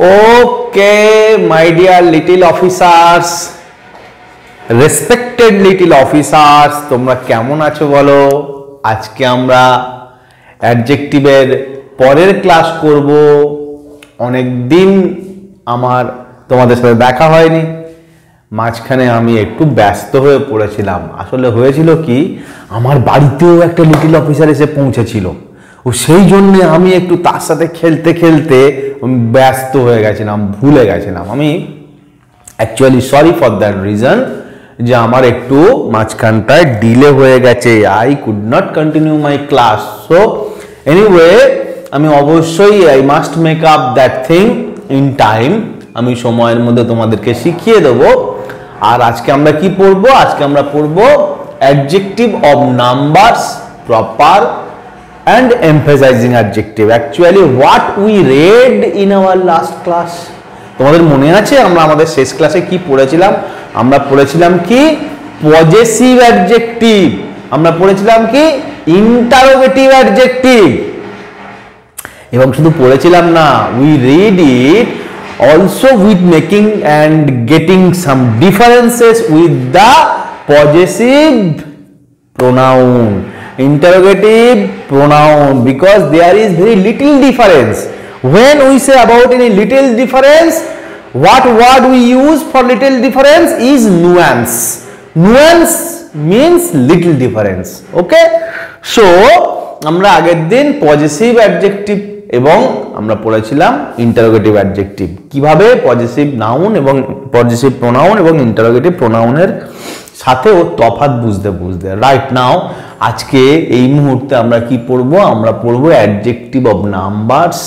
Okay, my dear little officers, respected little officers, তোমরা কেমন আছো বলো? আজকে আমরা অ্যাডজেক্টিভের পরের ক্লাস করব। অনেক দিন আমার তোমাদের সাথে দেখা হয়নি, মাঝখানে আমি একটু ব্যস্ত হয়ে পড়েছিলাম। আসলে হয়েছিল কি, আমার বাড়িতেও একটা লিটল অফিসার এসে পৌঁছেছিল, ও সেই জন্য আমি একটু তার সাথে খেলতে খেলতে ব্যস্ত হয়ে গেছিলাম, ভুলে গেছিলাম। আমি actually sorry for that reason যে আমার একটু মাঝখানটায় ডিলে হয়ে গেছে। I could not continue my class. So anyway, আমি অবশ্যই I must make up that thing in time. আমি সময়ের মধ্যে তোমাদেরকে শিখিয়ে দেবো। আর আজকে আমরা কি পড়বো? আজকে আমরা পড়বো adjective of numbers, proper and emphasizing adjective. Actually what we read in our last class, তোমাদের মনে আছে আমরা আমাদের শেষ ক্লাসে কি পড়েছিলাম? আমরা পড়েছিলাম কি পজেসিভ অ্যাডজেক্টিভ, আমরা পড়েছিলাম কি ইন্টারোগেটিভ অ্যাডজেক্টিভ। এবং শুধু পড়েছিলাম না, we read it also with making and getting some differences with the possessive pronoun, interrogative pronoun, because there is very little difference. When we say about any little difference, what word we use for little difference is nuance. Nuance means little difference. Okay, so আমরা আগের দিন possessive adjective এবং আমরা পড়েছিলাম interrogative adjective, কিভাবে possessive noun এবং possessive pronoun এবং interrogative প্রোনাউনের সাথে ও তফাৎ বুঝতে রাইট নাও আজকে এই মুহূর্তে আমরা কি পড়বো? আমরা পড়বো adjective of numbers,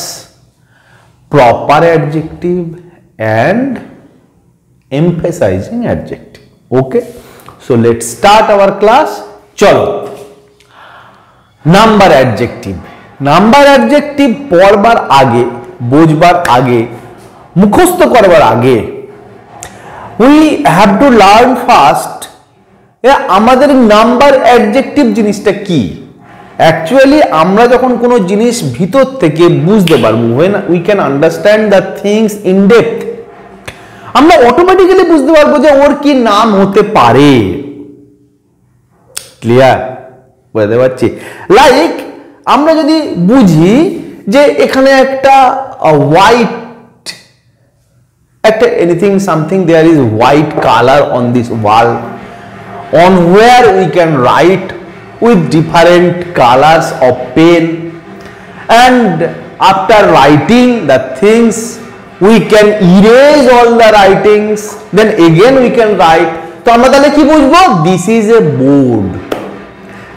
proper adjective and emphasizing adjective. Okay, so let's start our class. চলো, নাম্বার অ্যাডজেক্টিভ। নাম্বার অ্যাডজেক্টিভ পড়বার আগে, বুঝবার আগে, মুখস্থ করবার আগে we have to learn first আমাদের নাম্বার অ্যাডজেক্টিভ জিনিসটা কি। অ্যাকচুয়ালি আমরা যখন কোনো জিনিস ভিতর থেকে বুঝতে পারবো, when we can understand the things in depth, আমরা অটোমেটিক্যালি বুঝতে পারবো যে ওর কি নাম হতে পারে। ক্লিয়ার? বুঝতে পারছি? লাইক আমরা যদি বুঝি যে এখানে একটা হোয়াইট, একটা anything something, there is white colour on this wall, on where we can write with different colors of pen, and after writing the things we can erase all the writings, then again we can write. তো আমরা তাহলে কি বুঝবো? this is a board,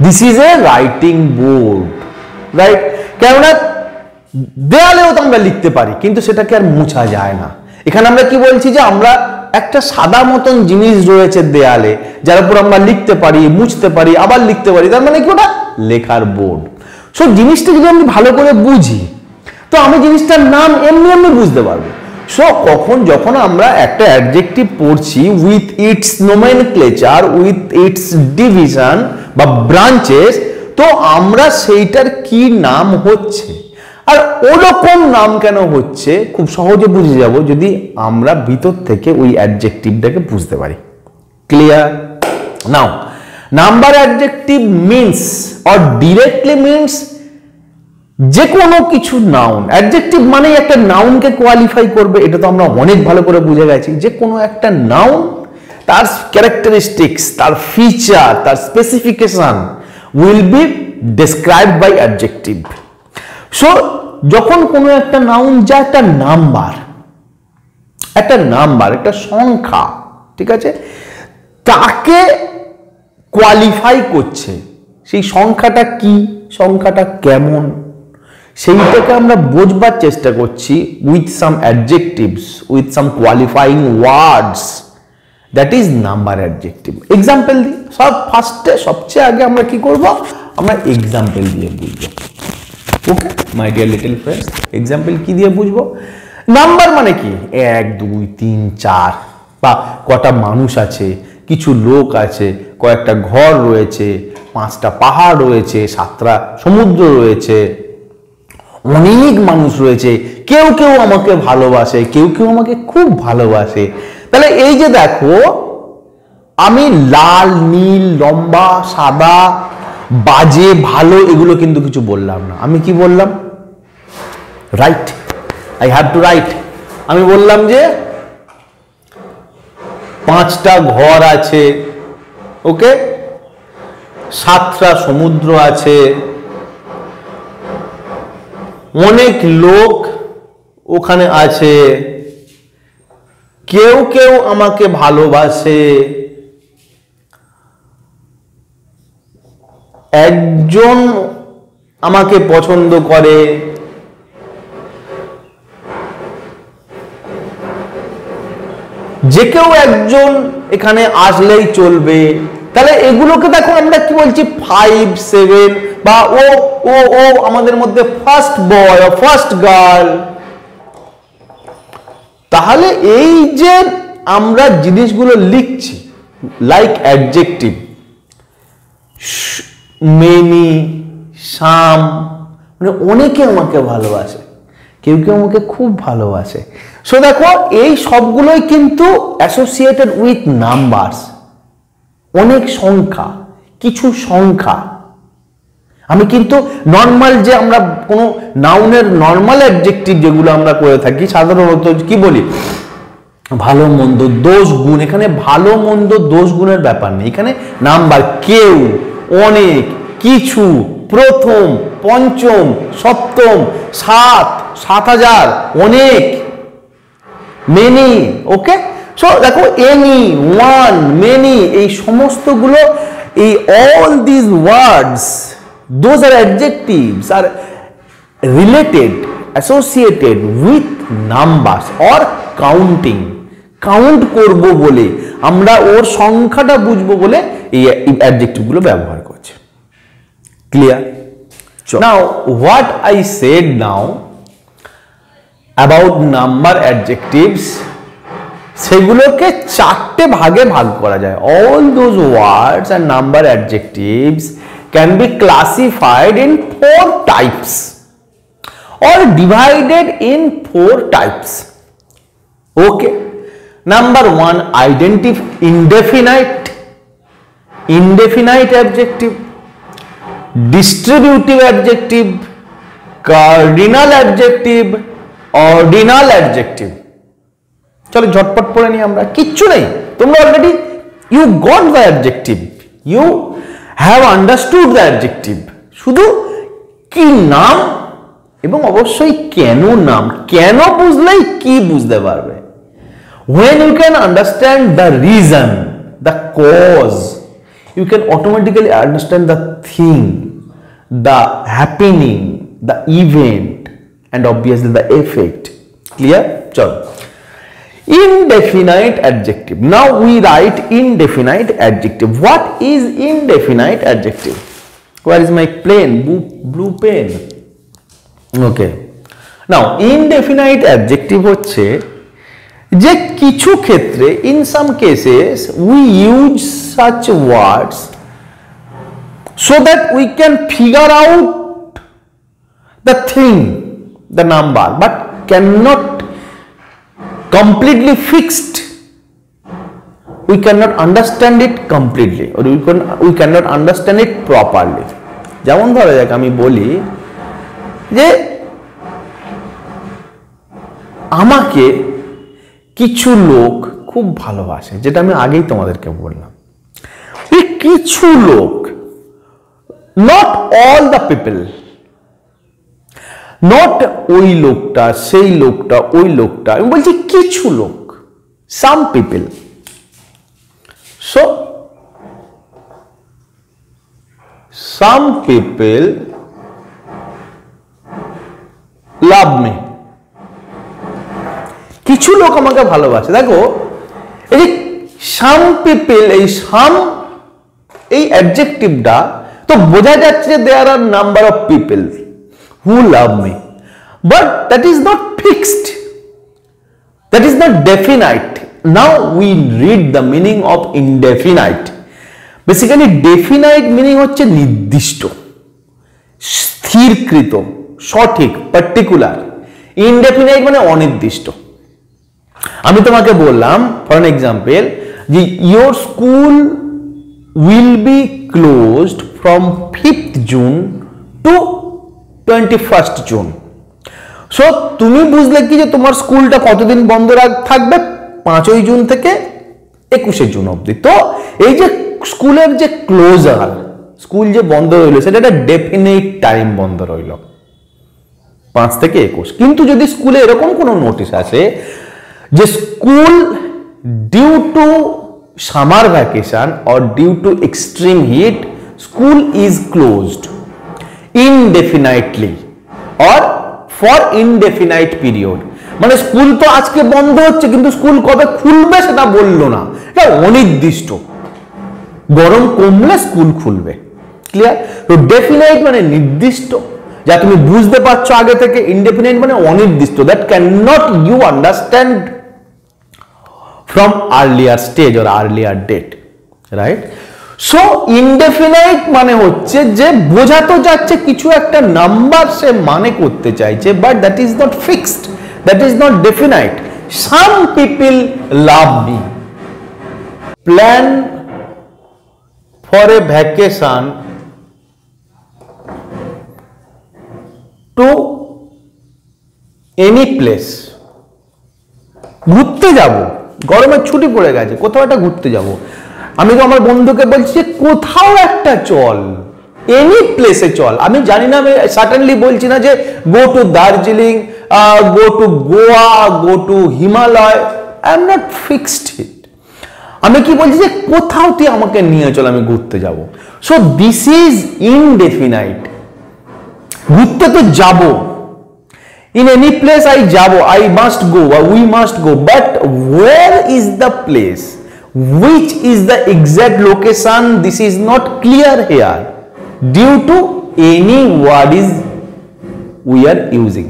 this is a writing board, right? কেননা দেয়ালেও তো আমরা লিখতে পারি, কিন্তু সেটাকে আর মুছা যায় না। এখানে আমরা কি বলছি যে আমরা একটা সাদা মতন জিনিস রয়েছে দেয়ালে, যার উপর আমরা লিখতে পারি, মুছতে পারি, আবার লিখতে পারি, তার মানে কি ওটা লেখার বোর্ড। সো জিনিসটা যদি আমি ভালো করে বুঝি, তো আমি জিনিসটার নাম এমনি বুঝতে পারবো। সো যখন আমরা একটা অ্যাডজেক্টিভ পড়ছি with its nomenclature, with its division বা ব্রাঞ্চেস, তো আমরা সেইটার কি নাম হচ্ছে আর ওরকম নাম কেন হচ্ছে খুব সহজে বুঝে যাব যদি আমরা ভিতর থেকে ওই অ্যাডজেক্টিভটাকে বুঝতে পারি। Clear? Now, number adjective means or directly means যে কোনো কিছু নাউন। অ্যাডজেক্টিভ মানে একটা নাউনকে কোয়ালিফাই করবে, এটা তো আমরা অনেক ভালো করে বুঝে গেছি। যে কোনো একটা নাউন, তার ক্যারেক্টারিস্টিক্স, তার ফিচার, তার specification will be described by adjective. So যখন কোনো একটা নাউন, যা একটা নাম্বার, একটা সংখ্যা, ঠিক আছে, তাকে কোয়ালিফাই করছে, সেই সংখ্যাটা কি, সংখ্যাটা কেমন, সেইটাকে আমরা বোঝবার চেষ্টা করছি with some adjectives, with some qualifying words, that is number adjective. Example দিই, সবচেয়ে আগে আমরা কি করব? আমরা এক্সাম্পল দিয়ে বুঝবো। Okay my dear little friends, example কি দিয়ে বুঝবো? নাম্বার মানে কি? 1 2 3 4, বা কটা মানুষ আছে, কিছু লোক আছে, কয়েকটা ঘর রয়েছে, 5টা পাহাড় রয়েছে, 7টা সমুদ্র রয়েছে, অনেক মানুষ রয়েছে, কেউ কেউ আমাকে ভালোবাসে, কেউ কেউ আমাকে খুব ভালোবাসে। তাহলে এই যে দেখো, আমি লাল, নীল, লম্বা, সাদা, বাজে, ভালো এগুলো কিন্তু কিছু বললাম না। আমি কি বললাম? Right, I have to right. আমি বললাম যে 5টা ঘর আছে, ওকে, 7টা সমুদ্র আছে, অনেক লোক ওখানে আছে, কেউ কেউ আমাকে ভালোবাসে, একজন আমাকে পছন্দ করে, যে কেউ একজন এখানে আসলেই চলবে। তাহলে এগুলোকে দেখো আমরা কি বলছি, 5, 7 বা ও ও ও আমাদের মধ্যে ফার্স্ট বয়, ফার্স্ট গার্ল। তাহলে এই যে আমরা জিনিসগুলো লিখছি, লাইক অ্যাডজেক্টিভ, মেনি, সাম, মানে অনেকে আমাকে ভালোবাসে, কেউ কেউ আমাকে খুব ভালোবাসে। সো দেখো এই সবগুলোই কিন্তু অ্যাসোসিয়েটেড উইথ নাম্বারস, অনেক সংখ্যা, কিছু সংখ্যা। আমি কিন্তু নর্মাল যে আমরা কোনো নাউনের নর্মাল অ্যাডজেক্টিভ যেগুলো আমরা করে থাকি সাধারণত কি বলি, ভালো মন্দ, দোষ গুণ। এখানে ভালো মন্দ দোষ গুণের ব্যাপার নেই, এখানে নাম্বার, কেউ, অনেক, কিছু, প্রথম, পঞ্চম, সপ্তম, 7, 7000, অনেক, মেনি, ওকে। সো দেখো এনি, ওয়ান, মেনি, এই সমস্তগুলো, এই all this words, those are adjectives, are related, associated with numbers or counting. Count করব বলে, আমরা ওর সংখ্যাটা বুঝবো বলে এই অ্যাডজেক্টিভ গুলো ব্যবহার করছে। Clear? Now what I said now about number adjectives, সেগুলোকে 4টে ভাগে ভাগ করা যায়। All those words and number adjectives can be classified in 4 types or divided in 4 types. Okay. Number 1, indefinite adjective, distributive adjective, cardinal adjective, ordinal adjective. চলো ঝটপট পড়ে নিই আমরা, কিচ্ছু নেই, তোমরা already you got the adjective, you have understood the adjective, শুধু কি নাম এবং অবশ্যই কেন নাম, কেন বুঝলেই কি বুঝতে পারবে। when you can understand the reason, the cause, you can automatically understand the thing, the happening, the event, and obviously the effect. Clear? চলো, indefinite adjective. Now we write indefinite adjective. What is indefinite adjective? Where is my blue pen? Okay. Now indefinite adjective হচ্ছে যে কিছু ক্ষেত্রে, in some cases we use such words so that we can figure out the thing, the number, but cannot completely fixed, we cannot understand it completely, or we cannot understand it properly. যেমন ধরা যাক আমি বলি যে আমাকে কিছু লোক খুব ভালোবাসে, যেটা আমি আগেই তোমাদেরকে বললাম। এই কিছু লোক, not all the people, not ওই লোকটা, সেই লোকটা, ওই লোকটা, আমি বলছি কিছু লোক, some people. So some people love me, কিছু লোক আমাকে ভালোবাসে। দেখো এই যে some people, এই some এই অ্যাডজেক্টিভটা তো বোঝা যাচ্ছে যে there are number of people who love me, but that is not fixed, that is not definite. Now we read the meaning of indefinite. Basically definite meaning হচ্ছে নির্দিষ্ট, স্থিরকৃত, সঠিক, particular. ইনডেফিনাইট মানে অনির্দিষ্ট। আমি তোমাকে বললাম ফর এন এক্সাম্পল যে your school will be closed from 5th June to 21st June. So তুমি বুঝলে কি যে তোমার স্কুলটা কতদিন বন্ধ থাকবে? 5ই জুন থেকে 21শে জুন অবধি। তো এই যে স্কুলের যে ক্লোজার, স্কুল যে বন্ধ রইল সেটা একটা ডেফিনিট টাইম বন্ধ রইল 5 থেকে 21। কিন্তু যদি স্কুলে এরকম কোনো নোটিশ আসে যে school due to summer vacation or due to extreme heat school is closed indefinitely or for indefinite period, মানে স্কুল তো আজকে বন্ধ হচ্ছে কিন্তু স্কুল কবে খুলবে সেটা বললো না, এটা অনির্দিষ্ট। গরম কমলে স্কুল খুলবে। ক্লিয়ার? তো ডেফিনাইট মানে নির্দিষ্ট, যা তুমি বুঝতে পারছো আগে থেকে। ইনডেফিনাইট মানে অনির্দিষ্ট, that can not you understand from earlier stage or earlier date, right? So indefinite মানে হচ্ছে যে বোঝাতে যাচ্ছে কিছু একটা নাম্বার সে মানে করতে চাইছে, but that is not fixed, that is not definite. Some people love me, plan for a vacation to any place. ঘুরতে যাব, গরমের ছুটি পড়ে গেছে, কোথাও একটা ঘুরতে যাব। আমি তো আমার বন্ধুকে বলছি কোথাও একটা চল, এনি প্লেসে চল। আমি জানি না, আমি সার্টেনলি বলছি না যে go to Darjeeling, go to Goa, go to Himalaya, I am not fixed it. আমি কি বলছি যে কোথাও তুই আমাকে নিয়ে চল, আমি ঘুরতে যাব। So this is indefinite. ঘুরতে তো যাব, in any place I jabo, I must go, we must go, but where is the place, which is the exact location, this is not clear here due to any word is we are using.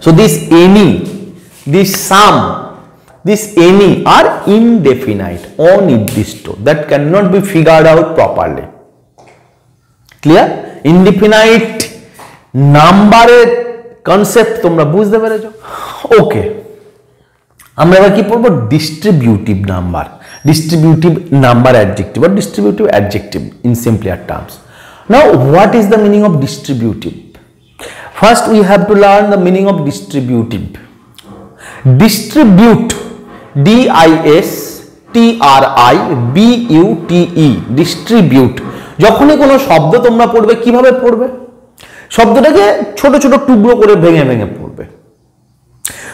So this any, this some, this any are indefinite, অনির্দিষ্ট, that cannot be figured out properly. Clear? Indefinite নাম্বারের concept তোমরা বুঝতে পেরেছো? ওকে, আমরা এবার কি পড়বো? Distributive number. Distributive number adjective or distributive adjective in simpler terms. Now what is the meaning of distributive? First we have to learn the meaning of distributive. Distribute, D-I-S-T-R-I-B-U-T-E, distribute। যখনই কোনো শব্দ তোমরা পড়বে কিভাবে পড়বে? শব্দটাকে ছোট ছোট টুকরো করে ভেঙে ভেঙে পড়বে।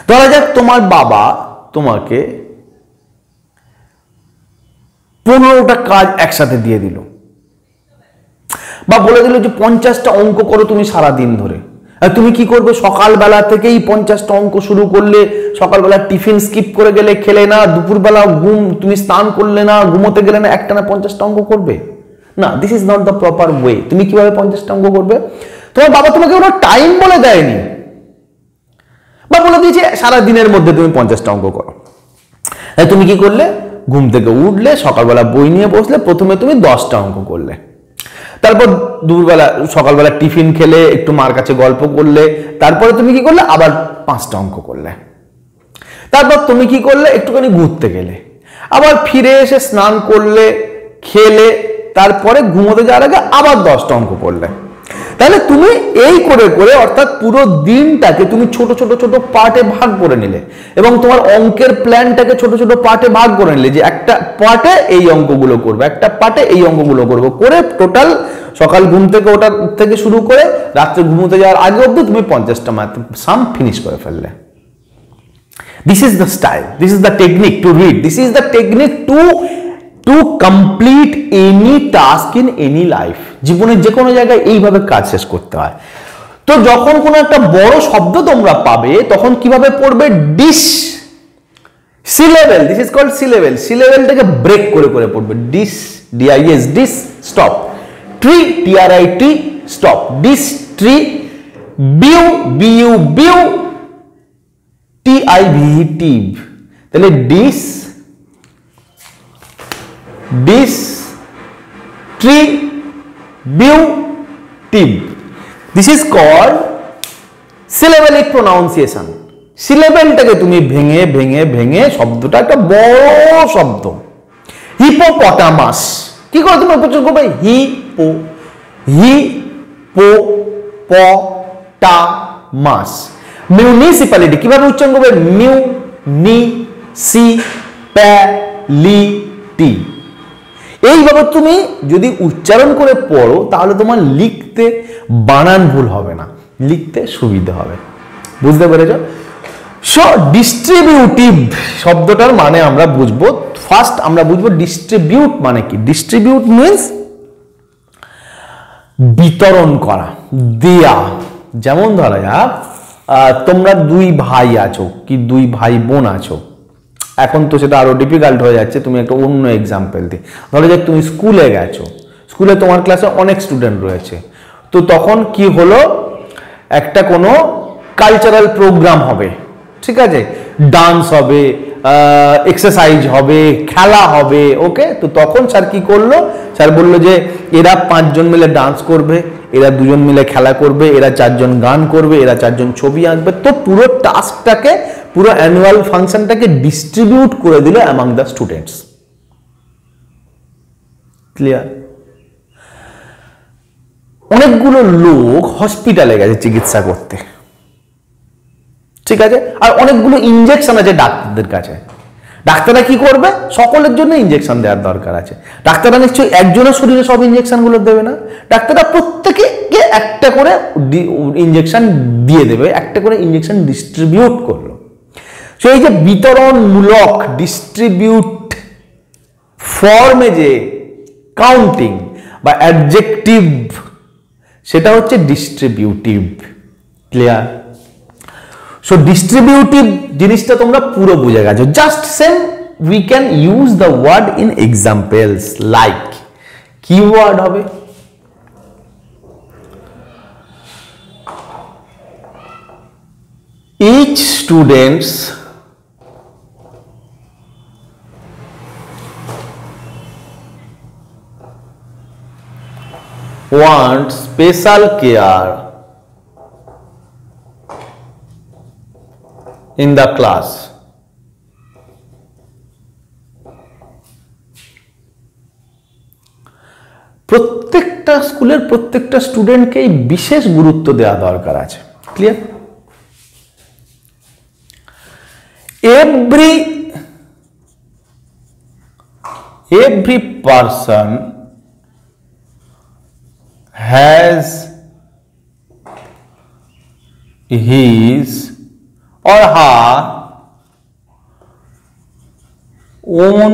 ধরা যাক তোমার বাবা তোমাকে 15টা কাজ একসাথে দিয়ে দিল, বা বলে দিল যে 50টা অঙ্ক করো তুমি সারা দিন ধরে। আর তুমি কি করবে? সকালবেলা থেকেই 50টা অঙ্ক শুরু করলে, সকালবেলা টিফিন স্কিপ করে গেলে, খেলে না, দুপুরবেলা তুমি স্নান করলে না, ঘুমোতে গেলে না, একটানা 50টা অঙ্ক করবে না। This is not the proper way. তুমি কিভাবে 50টা অঙ্ক করবে? তোমার বাবা তোমাকে কোনো টাইম বলে দেয়নি, বা বলে দিয়েছে সারা দিনের মধ্যে তুমি 50টা অঙ্ক করো। তাই তুমি কি করলে? ঘুম থেকে উঠলে, সকালবেলা বই নিয়ে বসলে, প্রথমে তুমি 10টা অঙ্ক করলে, তারপর দুপুরবেলা সকালবেলা টিফিন খেলে, একটু মার কাছে গল্প করলে, তারপরে তুমি কি করলে? আবার 5টা অঙ্ক করলে। তারপর তুমি কি করলে? একটুখানি ঘুরতে গেলে, আবার ফিরে এসে স্নান করলে, খেলে, তারপরে ঘুমোতে যাওয়ার আগে আবার 10টা অঙ্ক করলে। তাহলে তুমি এই করে করে অর্থাৎ পুরো দিনটাকে তুমি ছোট ছোট ছোট পার্টে ভাগ করে নিলে, এবং তোমার অঙ্কের প্ল্যানটাকে ছোট ছোট পার্টে ভাগ করে নিলে, যে একটা পার্টে এই অঙ্কগুলো করবে, একটা পার্টে এই অঙ্কগুলো করবো, করে টোটাল সকাল ঘুম থেকে ওটা থেকে শুরু করে রাত্রে ঘুমোতে যাওয়ার আগে অবধি তুমি 50টা সাম ফিনিশ করে ফেললে। This is the style, this is the technique to read, this is the technique to complete any task in any life. জীবনের যে কোনো জায়গায় এইভাবে কাজ শেষ করতে হয়। তো যখন কোনো একটা বড় শব্দ তোমরা পাবে তখন কিভাবে পড়বে? Dis, syllable, this is called syllable. সি লেভেলটাকে ব্রেক করে করে পড়বে। Dis, D I S, dis, stop. Tri, T R I T, stop. Dis tri. Bew, B U, bew, T I V, tiv. তাহলে dis, dis, tree, bew, tib. This is called syllabic pronunciation, সিলেবেলটাকে তুমি ভেঙে ভেঙে ভেঙে শব্দটা একটা বড় শব্দ। হিপোপটামাস কি করে তুমি উচ্চারণ করবে? হিপোপটামাস। মিউনিসিপ্যালিটি কিভাবে উচ্চারণ করবে? মিউনিসিপ্যালিটি। এইভাবে তুমি যদি উচ্চারণ করে পড়ো তাহলে তোমার লিখতে বানান ভুল হবে না, লিখতে সুবিধা হবে। বুঝতে পেরেছ? সো ডিস্ট্রিবিউটিভ শব্দটার মানে আমরা বুঝবো। ফার্স্ট আমরা বুঝবো ডিস্ট্রিবিউট মানে কি। ডিস্ট্রিবিউট মিন্স বিতরণ করা, দেয়া। যেমন ধরা যাক তোমরা দুই ভাই আছো কি দুই ভাই বোন আছো, এখন তো সেটা আরো ডিফিকাল্ট হয়ে যাচ্ছে, তুমি একটা অন্য এক্সাম্পল দিই। ধরো যে তুমি স্কুলে গেছো, স্কুলে তোমার ক্লাসে অনেক স্টুডেন্ট রয়েছে, তো তখন কি হলো, একটা কোনো কালচারাল প্রোগ্রাম হবে, ঠিক আছে, ডান্স হবে, এক্সারসাইজ হবে, খেলা হবে, ওকে। তো তখন স্যার কি করলো, স্যার বললো যে এরা 5 জন মিলে ডান্স করবে, এরা 2 জন মিলে খেলা করবে, এরা 4 জন গান করবে, এরা 4 জন ছবি আঁকবে। তো পুরো টাস্কটাকে, পুরো অ্যানুয়াল ফাংশনটাকে ডিস্ট্রিবিউট করে দিল অ্যামাং দ্য স্টুডেন্টস। ক্লিয়ার? অনেকগুলো লোক হসপিটালে গেছে চিকিৎসা করতে, ঠিক আছে, আর অনেকগুলো ইনজেকশন আছে ডাক্তারদের কাছে। ডাক্তাররা কি করবে? সকলের জন্য ইনজেকশন দেওয়ার দরকার আছে। ডাক্তাররা নিশ্চয়ই একজনের শরীরে সব ইনজেকশন গুলো দেবে না, ডাক্তাররা প্রত্যেকে একটা করে ইনজেকশন দিয়ে দেবে, একটা করে ইনজেকশন ডিস্ট্রিবিউট করলো। সো এই যে বিতরণমূলক ডিস্ট্রিবিউট ফর্মে যে কাউন্টিং বা অ্যাডজেক্টিভ, সেটা হচ্ছে ডিস্ট্রিবিউটিভ। ক্লিয়ার? সো ডিস্ট্রিবিউটিভ জিনিসটা তোমরা পুরো বুঝে গেছো। Just same we can use the word in examples, like কি ওয়ার্ড হবে? Each students want special care in the class. প্রত্যেকটা স্কুলের প্রত্যেকটা স্টুডেন্টকে বিশেষ গুরুত্ব দেওয়া দরকার আছে। Clear? every person has his or her own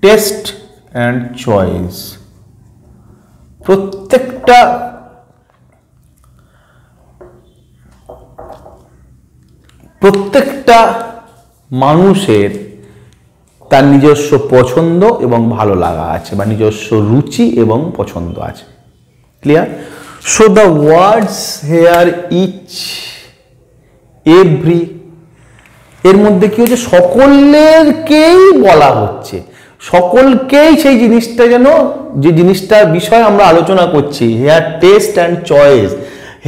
taste and choice. প্রত্যেকটা মানুষের তার নিজস্ব পছন্দ এবং ভালো লাগা আছে, বা নিজস্ব রুচি এবং পছন্দ আছে। Clear? So the words here each, every, এর মধ্যে কি হচ্ছে, সকলেরকেই বলা হচ্ছে, সকলকেই সেই জিনিসটা, যেন যে জিনিসটার বিষয়ে আমরা আলোচনা করছি, here taste and choice,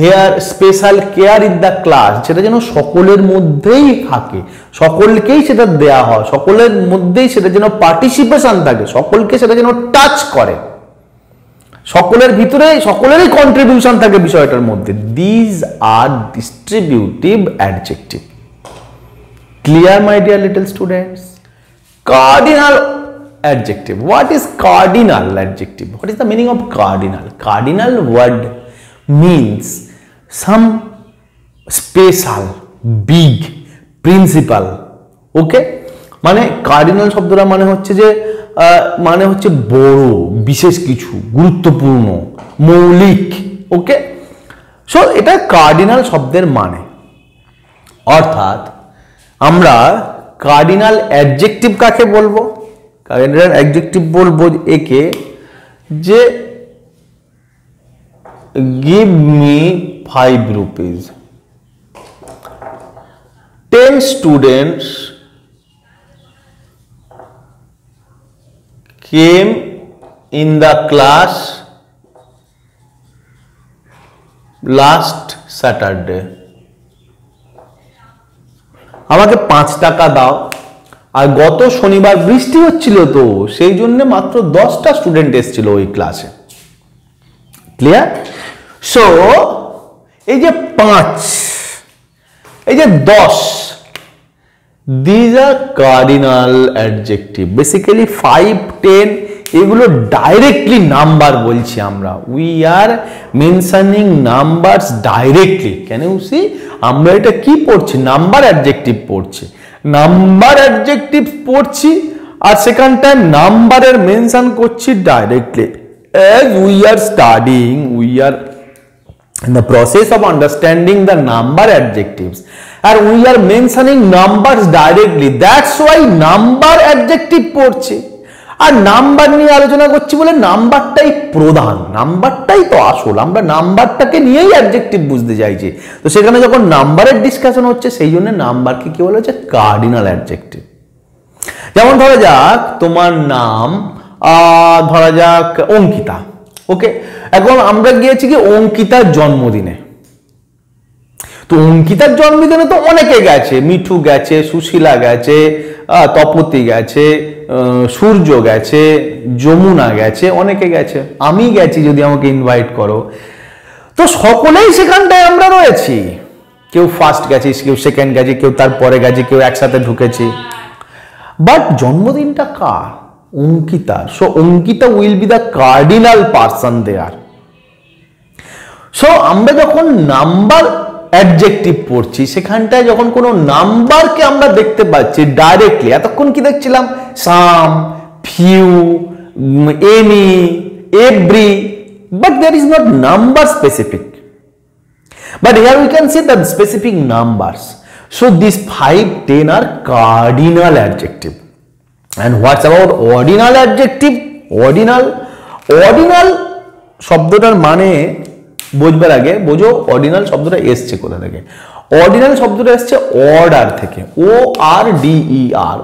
here special care in the class, সেটা যেন সকলের মধ্যেই থাকে, সকলকেই সেটা দেয়া হয়, সকলের মধ্যেই সেটা যেন পার্টিসিপেশন থাকে, সকলকে সেটা যেন টাচ করে, সকলের ভিতরে সকলেরই কন্ট্রিবিউশন থাকে বিষয়টার মধ্যে। These are distributive adjective. Clear, my dear little students? Cardinal adjective. What is cardinal adjective? What is the meaning of cardinal? Cardinal word means some special, big, principal. Okay? মানে cardinal শব্দটা মানে হচ্ছে যে বড়, বিশেষ কিছু, গুরুত্বপূর্ণ, মৌলিক। ওকে? সো এটা কার্ডিনাল শব্দের মানে। অর্থাৎ আমরা কার্ডিনাল অ্যাডজেক্টিভ কাকে বলবো? কার্ডিনাল অ্যাডজেক্টিভ বলবো একে যে give me 5 rupees, 10 students came in the class, last Saturday আমাকে 5 টাকা দাও। আর গত শনিবার বৃষ্টি হচ্ছিল, তো সেই জন্য মাত্র 10টা স্টুডেন্ট এসেছিল ওই ক্লাসে। ক্লিয়ার? সো এই যে 5, এই যে 10, these are cardinal adjective. Basically 5, 10 এগুলো ডাইরেক্টলি নাম্বার বলছি আমরা। We are mentioning numbers directly. কেন সি আমরা এটা কি পড়ছি? নাম্বার অ্যাডজেক্টিভ পড়ছি, নাম্বার অ্যাডজেক্টিভ পড়ছি, আর সেকেন্ড টাইম নাম্বারের মেনশন করছি directly. as we are studying, we are in the process of understanding the number adjectives and we are mentioning numbers directly, that's why number adjective পড়ছি। আর number নিয়ে আলোচনা করছি বলে নাম্বারটাই প্রধান, নাম্বারটাই তো আসল, আমরা নাম্বারটাকে নিয়েই অ্যাডজেক্টিভ বুঝতে চাইছি। তো সেখানে যখন নাম্বারের ডিসকাশন হচ্ছে সেই জন্য নাম্বারকে কি বলা হচ্ছে? Cardinal adjective. যেমন ধরা যাক তোমার নাম ধরা যাক অঙ্কিতা, ওকে। এখন আমরা গিয়েছি কি অঙ্কিতার জন্মদিনে, তো অঙ্কিতার জন্মদিনে তো অনেকে গেছে, মিঠু গেছে, সুশীলা গেছে, তপতি গেছে, সূর্য গেছে, যমুনা গেছে, অনেকে গেছে, আমি গেছি যদি আমাকে ইনভাইট করো। তো সকলেই সেখানটায় আমরা রয়েছি, কেউ ফার্স্ট গেছিস, কেউ সেকেন্ড গেছে, কেউ তারপরে গেছে, কেউ একসাথে ঢুকেছি। বাট জন্মদিনটা কার? অঙ্কিতার। So Ankita will be the cardinal person there. So আমরা যখন নাম্বার অ্যাডজেক্টিভ পড়ছি সেখানটায় যখন কোনো নাম্বারকে আমরা দেখতে পাচ্ছি ডাইরেক্টলি, এতক্ষণ কি দেখছিলাম? Some, few, any, every, but there is not number specific. But here we can see the specific numbers. So these 5, 10 are cardinal adjective. And what's about ordinal adjective? Ordinal শব্দটার মানে বুঝবার আগে বোঝো অর্ডিনাল শব্দটা এসছে কোথা থেকে। অর্ডিনাল শব্দটা এসছে অর্ডার থেকে, ORDER,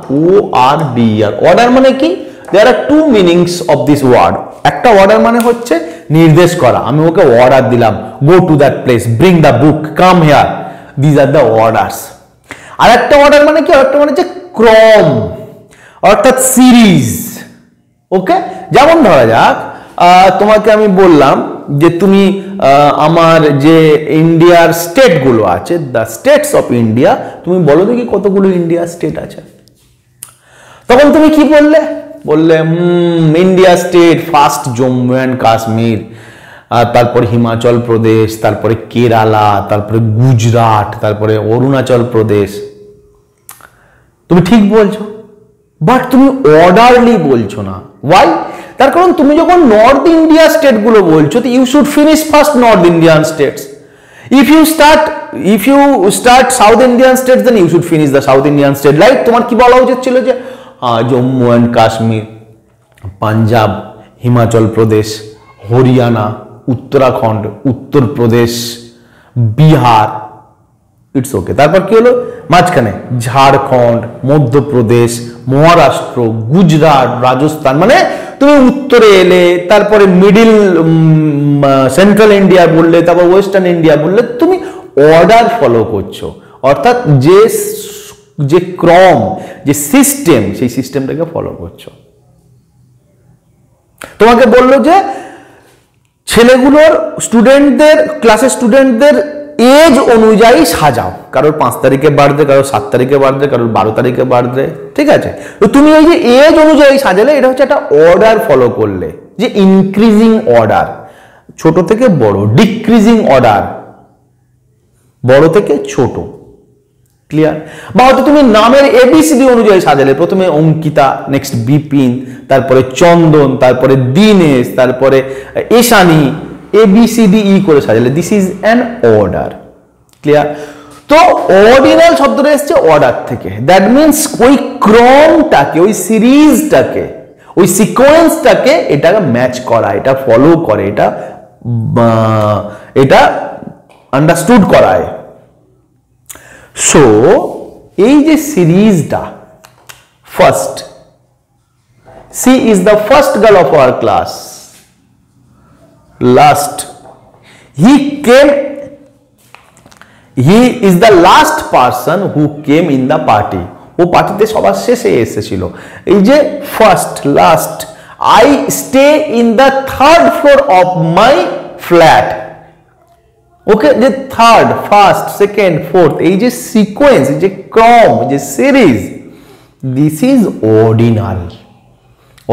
ORDER। অর্ডার মানে কি? There are two meanings of this word. একটা অর্ডার মানে হচ্ছে নির্দেশ করা, আমি ওকে অর্ডার দিলাম, go to that place, bring the book, come here, these are the orders. আর একটা অর্ডার মানে কি? আরেকটা মানে হচ্ছে ক্রম, অর্থাৎ সিরিজ, ওকে। যেমন ধরা যাক তোমাকে আমি বললাম যে তুমি আমার যে ইন্ডিয়ার স্টেট গুলো আছে, দ্য স্টেটস অফ ইন্ডিয়া, তুমি বলো দেখি কতগুলো ইন্ডিয়া স্টেট আছে। তখন তুমি কি বললে? বললে India state, first Jammu and Kashmir, তারপরে হিমাচল প্রদেশ, তারপরে কেরালা, তারপরে গুজরাট, তারপরে অরুণাচল প্রদেশ। তুমি ঠিক বলছো, বাট তুমি অর্ডারলি বলছো না। ওয়াই? তার কারণ তুমি যখন নর্থ ইন্ডিয়া স্টেট গুলো বলছো, তো you should finish first north Indian states. If you start South Indian states, then you should finish the South Indian state. Like তোমার কি বলা উচিত ছিল যে Jammu and Kashmir, Punjab, Himachal Pradesh, Haryana, Uttarakhand, Uttar Pradesh, Bihar, it's okay. তারপর কি হলো মাঝখানে? ঝাড়খণ্ড, মধ্যপ্রদেশ, মহারাষ্ট্র, গুজরাট, রাজস্থান। মানে তুমি উত্তরে এলে, তারপরে মিডিল সেন্ট্রাল ইন্ডিয়া বললে, তারপর ওয়েস্টার্ন ইন্ডিয়া বললে, তুমি অর্ডার ফলো করছো, অর্থাৎ যে ক্রম, যে সিস্টেম, সেই সিস্টেমটাকে ফলো করছো। তোমাকে বললো যে ছেলেগুলোর স্টুডেন্টদের, ক্লাসের স্টুডেন্টদের এজ অনুযায়ী সাজাও, কারোর 5 তারিখে বার্থডে, কারোর 7 তারিখে বার্থডে, কারোর 12 তারিখে বার্থডে, ঠিক আছে। তো তুমি ওই যে এজ অনুযায়ী সাজালে, এটা হচ্ছে একটা অর্ডার ফলো করলে, যে ইনক্রিজিং অর্ডার, ছোট থেকে বড়, ডিক্রিজিং অর্ডার, বড় থেকে ছোট। ক্লিয়ার? বা হয়তো তুমি নামের ABCD অনুযায়ী সাজালে, প্রথমে অঙ্কিতা, নেক্সট বিপিন, তারপরে চন্দন, তারপরে দীনেশ, তারপরে ঈশানী, ABCDE করে সাজালে, this is an order. Clear? তো অর্ডিনাল শব্দটা এসছে অর্ডার থেকে। দ্যাট মিনস ওই ক্রমটাকে, ওই সিরিজটাকে, ওই সিকোয়েন্সটাকে এটা ম্যাচ করা, এটা ফলো করে, এটা আন্ডারস্টুড করায়। সো এই যে সিরিজটা, first, she is the first girl of our class, last, he came he is the last person who came in the party, ও পার্টিতে সবার শেষে এসেছিল। এই যে first, last, I stay in the third floor of my flat. Okay, যে third, first, second, fourth, এই যে সিকোয়েন্স, যে ক্রম, যে series, this is ordinal.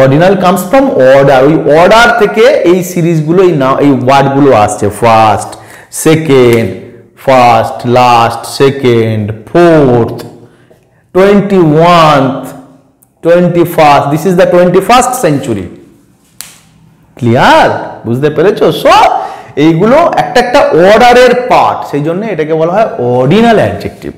Ordinal comes from order, ওই অর্ডার থেকে এই সিরিজগুলো, এই ওয়ার্ডগুলো আসছে। First, second, first, last, second, fourth, 21th, 21st, this is the 21st century. Clear? বুঝতে পেরেছো? সো এইগুলো একটা একটা অর্ডারের পার্ট, সেই জন্য এটাকে বলা হয় অর্ডিনাল অ্যাডজেক্টিভ।